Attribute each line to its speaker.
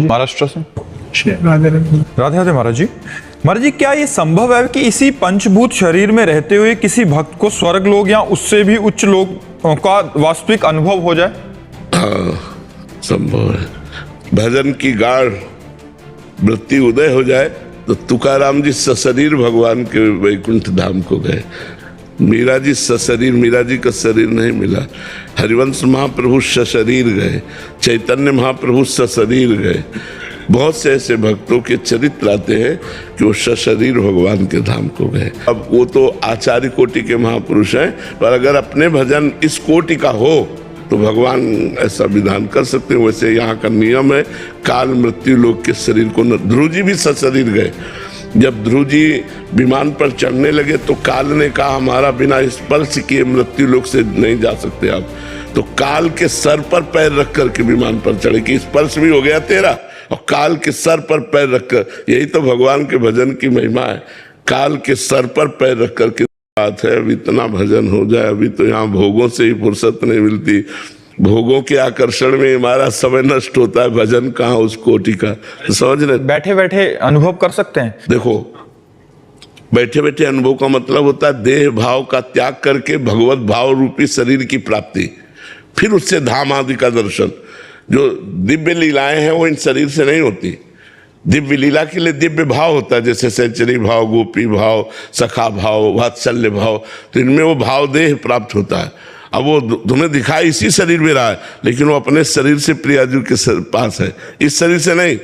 Speaker 1: महाराष्ट्र से।
Speaker 2: राधे
Speaker 1: राधे महाराज जी। महाराज जी, क्या ये संभव है कि इसी पंचभूत शरीर में रहते हुए किसी भक्त को स्वर्ग लोक या उससे भी उच्च लोक का वास्तविक अनुभव हो जाए?
Speaker 3: हाँ, संभव है। भजन की गाढ़ वृत्ति उदय हो जाए तो तुकाराम जी सशरीर भगवान के वैकुंठ धाम को गए। मीरा जी सशरीर, मीरा जी का शरीर नहीं मिला। हरिवंश महाप्रभु सशरीर गए, चैतन्य महाप्रभु सशरीर गए। बहुत से ऐसे भक्तों के चरित्र आते हैं कि वो सशरीर भगवान के धाम को गए। अब वो तो आचार्य कोटि के महापुरुष हैं, पर अगर अपने भजन इस कोटि का हो तो भगवान ऐसा विधान कर सकते हैं। वैसे यहाँ का नियम है, काल मृत्यु लोक के शरीर को न। ध्रुव जी भी सशरीर गए। जब ध्रुव जी विमान पर चढ़ने लगे तो काल ने कहा, हमारा बिना स्पर्श किए मृत्यु लोक से नहीं जा सकते आप। तो काल के सर पर पैर रख करके विमान पर चढ़े कि स्पर्श भी हो गया तेरा, और काल के सर पर पैर रखकर। यही तो भगवान के भजन की महिमा है, काल के सर पर पैर रख करके बात है। अब इतना भजन हो जाए, अभी तो यहाँ भोगों से ही फुर्सत नहीं मिलती। भोगों के आकर्षण में हमारा समय नष्ट होता है, भजन कहाँ उस कोटि का। तो समझ रहे,
Speaker 1: बैठे बैठे अनुभव कर सकते हैं।
Speaker 3: देखो, बैठे बैठे अनुभव का मतलब होता है देह भाव का त्याग करके भगवत भाव रूपी शरीर की प्राप्ति, फिर उससे धाम आदि का दर्शन। जो दिव्य लीलाएं हैं वो इन शरीर से नहीं होती। दिव्य लीला के लिए दिव्य भाव होता है, जैसे सैचरी भाव, गोपी भाव, सखा भाव, वात्सल्य भाव। तो इनमें वो भाव देह प्राप्त होता है। अब वो तुम्हें दिखाई इसी शरीर में रहा है, लेकिन वो अपने शरीर से प्रियाजू के पास है, इस शरीर से नहीं।